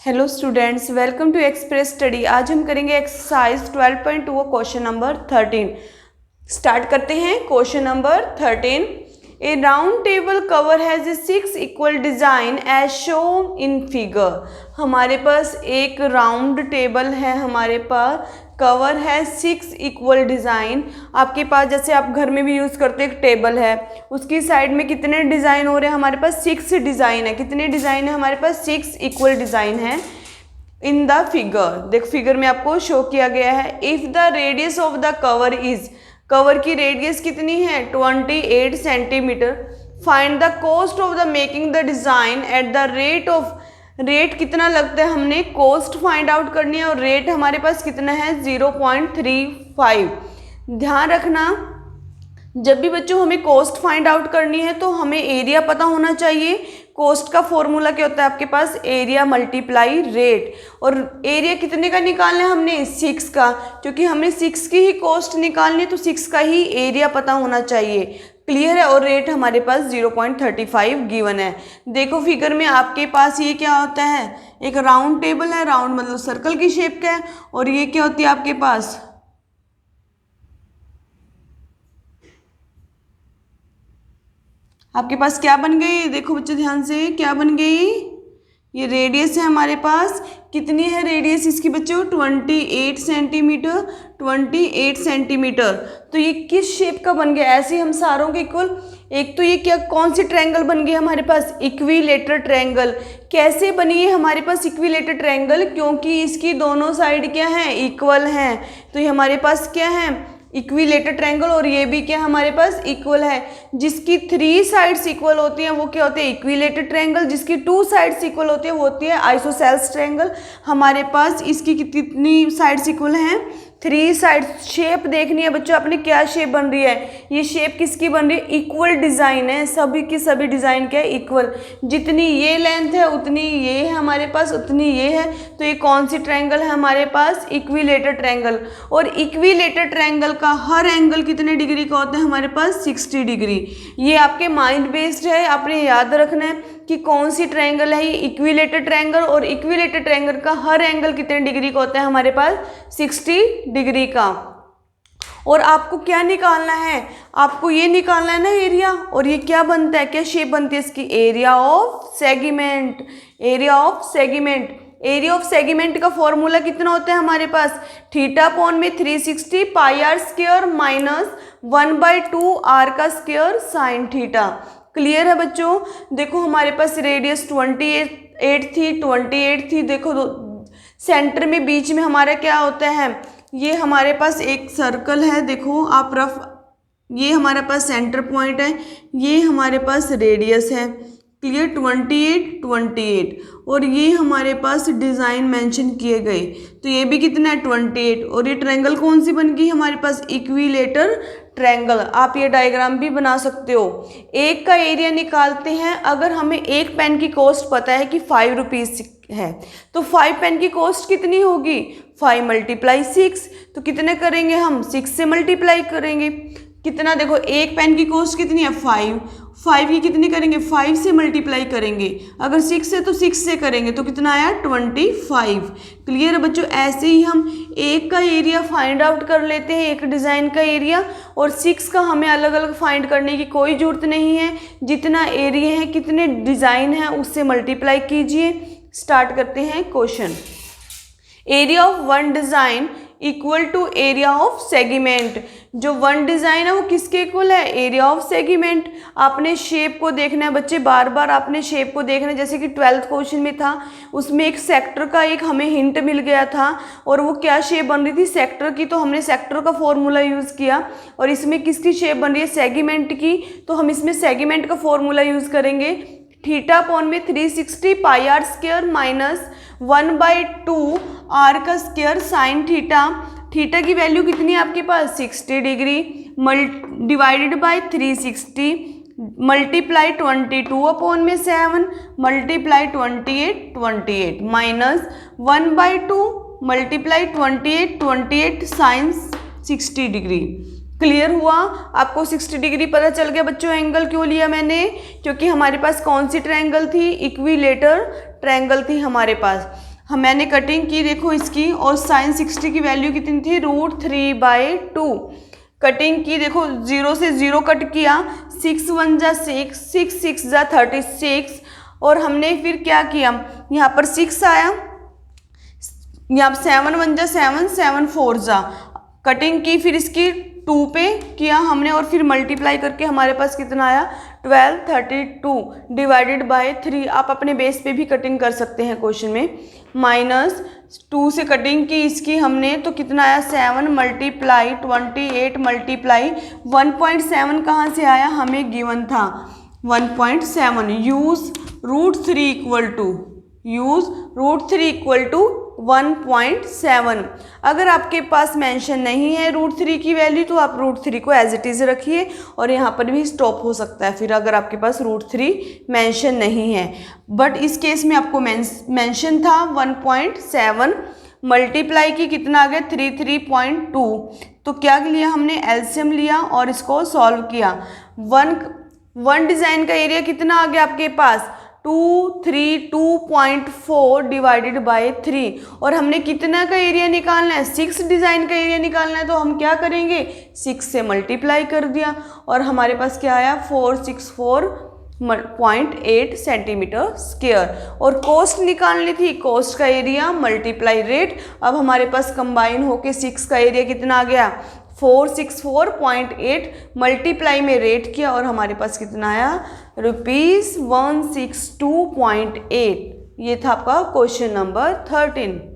Hello students, welcome to Express Study. आज हम करेंगे एक्सरसाइज 12.2 क्वेश्चन नंबर 13। स्टार्ट करते हैं। Question number 13, a round table cover has a 6 equal design as shown in figure. हमारे पास एक राउंड टेबल है, हमारे पास कवर है 6 इक्वल डिज़ाइन। आपके पास जैसे आप घर में भी यूज़ करते एक टेबल है, उसकी साइड में कितने डिज़ाइन हो रहे हैं? हमारे पास 6 डिज़ाइन है। कितने डिज़ाइन है? हमारे पास 6 इक्वल डिज़ाइन है इन द फिगर। देख फिगर में आपको शो किया गया है। If the radius of the cover is, cover की रेडियस कितनी है? 28 centimetre. Find the cost of the making the design at the rate of, rate कितना लगता है? हमने कॉस्ट फाइंड आउट करनी है और रेट हमारे पास कितना है? 0.35। ध्यान रखना, जब भी बच्चों हमें कॉस्ट फाइंड आउट करनी है तो हमें एरिया पता होना चाहिए। कॉस्ट का फॉर्मूला क्या होता है आपके पास? Area multiply rate. और एरिया कितने का निकालना है हमने? 6 का, क्योंकि हमें 6 की ही कॉस्ट निकालनी है तो 6 का ही एरिया पता होना चाहिए। क्लियर है? और रेट हमारे पास 0.35 गिवन है। देखो फिगर में आपके पास ये क्या होता है? एक राउंड टेबल है, राउंड मतलब सर्कल की शेप का है। और ये क्या होती है आपके पास? आपके पास क्या बन गई? देखो बच्चों ध्यान से, क्या बन गई? ये रेडियस है हमारे पास। कितनी है रेडियस इसकी बच्चों? 28 सेंटीमीटर। 28 सेंटीमीटर। तो ये किस शेप का बन गया? ऐसे हम सारों के इक्वल। एक तो ये क्या, कौन सी ट्रायंगल बन गई हमारे पास? Equilateral triangle. कैसे बनी है हमारे पास इक्विलेटर ट्रायंगल? क्योंकि इसकी दोनों साइड क्या है? इक्वल हैं। तो ये हमारे पास क्या है? Equilateral triangle. और ये भी क्या हमारे पास? इक्वल है। जिसकी 3 साइड्स इक्वल होती हैं वो क्या होते हैं? Equilateral triangle. जिसकी 2 साइड्स इक्वल होती है वो होती है आइसोसेल्स ट्रायंगल। हमारे पास इसकी कितनी साइड्स इक्वल हैं? 3 साइड्स। शेप देखनी है बच्चों अपने, क्या शेप बन रही है? ये शेप किसकी बन रही है? इक्वल डिज़ाइन है। सभी की सभी डिज़ाइन क्या है? इक्वल। जितनी ये लेंथ है उतनी ये है हमारे पास, उतनी ये है। तो ये कौन सी ट्रायंगल है हमारे पास? Equilateral triangle. और इक्विलेटर ट्रायंगल का हर एंगल कितने डिग्री का होता है हमारे पास? 60 डिग्री। ये आपके माइंड बेस्ड है, आपने याद रखना है कि कौन सी ट्रायंगल है ये? Equilateral triangle. और इक्विलेटर ट्रायंगल का हर एंगल कितने डिग्री का होता है हमारे पास? 60 डिग्री का। और आपको क्या निकालना है? आपको ये निकालना है ना एरिया। और ये क्या बनता है, क्या शेप बनती है इसकी? Area of segment. Area of segment. Area of segment का फॉर्मूला कितना होता है हमारे पास? थीटा अपॉन में 360 pi R square minus 1/2 R का स्क्वायर साइन थीटा। क्लियर है बच्चों? देखो हमारे पास रेडियस 28 थी। देखो सेंटर में बीच में हमारा क्या होता है? ये हमारे पास एक सर्कल है। देखो आप रफ, ये हमारे पास सेंटर पॉइंट है, ये हमारे पास रेडियस है। क्लियर? 28 और ये हमारे पास डिज़ाइन मेंशन किए गए। तो ये भी कितना है? 28। और ये ट्रायंगल कौन सी बन गई हमारे पास? Equilateral triangle. आप ये डायग्राम भी बना सकते हो। एक का एरिया निकालते हैं। अगर हमें एक पेन की कॉस्ट पता है कि 5 रुपीज़ है तो 5 पेन की कॉस्ट कितनी होगी? 5 × 6। तो कितने करेंगे हम? 6 से मल्टीप्लाई करेंगे। कितना? देखो एक पेन की कॉस्ट कितनी है? 5 की कितनी करेंगे? 5 से मल्टीप्लाई करेंगे। अगर 6 है तो 6 से करेंगे तो कितना आया? 25। क्लियर है बच्चों? ऐसे ही हम एक का एरिया फाइंड आउट कर लेते हैं, एक डिज़ाइन का एरिया। और 6 का हमें अलग अलग फाइंड करने की कोई ज़रूरत नहीं है। जितना एरिया है, कितने डिज़ाइन है, उससे मल्टीप्लाई कीजिए। स्टार्ट करते हैं question. Area of one design equal to area of segment. जो वन डिज़ाइन है वो किसके इक्वल है? Area of segment. आपने शेप को देखना है बच्चे, बार बार आपने शेप को देखना है। जैसे कि 12th क्वेश्चन में था, उसमें एक सेक्टर का एक हमें हिंट मिल गया था। और वो क्या शेप बन रही थी? सेक्टर की। तो हमने सेक्टर का फॉर्मूला यूज़ किया। और इसमें किसकी शेप बन रही है? सेगमेंट की। तो हम इसमें सेगमेंट का फॉर्मूला यूज़ करेंगे। थीटा अपॉन में 360 pi R square minus 1/2 R का स्क्वायर साइन थीटा। थीटा की वैल्यू कितनी है आपके पास? 60 degree. Divided by 360 multiply 22 upon में 7 multiply 28 minus 1/2 multiply 28 sine 60 degree. Clear हुआ? आपको 60 डिग्री पता चल गया बच्चों। एंगल क्यों लिया मैंने? क्योंकि हमारे पास कौन सी ट्रायंगल थी? इक्विलेटर ट्रायंगल थी हमारे पास। मैंने कटिंग की देखो इसकी, और साइन 60 की वैल्यू कितनी थी, √3/2। कटिंग की देखो, 0 से 0 कट किया, 6 1 जा 6, 6 6 जा 36, और हमने फिर क्या किया, यहाँ पर 6 आया, यहाँ पर 7 1 जा 7, 7 4 जा, कटिंग की, फिर इसकी 2 पे किया हमने, और फिर मल्टीप्लाई करके हमारे पास कितना आया, 1232 डिवाइडेड बाय 3। आप अपने बेस पे भी कटिंग कर सकते हैं क्वेश्चन में। -2 से कटिंग की इसकी हमने, तो कितना आया, 7 मल्टीप्लाई 28 मल्टीप्लाई 1.7 कहाँ से आया, हमें गिवन था 1.7। यूज √3 = 1.7। अगर आपके पास मेंशन नहीं है √3 की वैल्यू, तो आप √3 को एज इट इज़ रखिए, और यहाँ पर भी स्टॉप हो सकता है फिर, अगर आपके पास √3 मेंशन नहीं है। बट इस केस में आपको मेंशन था 1.7, मल्टीप्लाई की कितना आ गया, 33.2। तो क्या लिया हमने, एलसीएम लिया और इसको सॉल्व किया। वन डिज़ाइन का एरिया कितना आ गया आपके पास, 232.4 डिवाइडेड बाय 3, और हमने कितना का एरिया निकालना है, 6 डिज़ाइन का एरिया निकालना है, तो हम क्या करेंगे, 6 से मल्टीप्लाई कर दिया, और हमारे पास क्या आया, 464.8 सेंटीमीटर स्क्वायर। और कॉस्ट निकालनी थी, कॉस्ट का एरिया मल्टीप्लाई रेट। अब हमारे पास कंबाइन होके 6 का एरिया कितना आ गया, 464.8 मल्टीप्लाई में रेट किया, और हमारे पास कितना आया, ₹162.8। ये था आपका क्वेश्चन नंबर 13।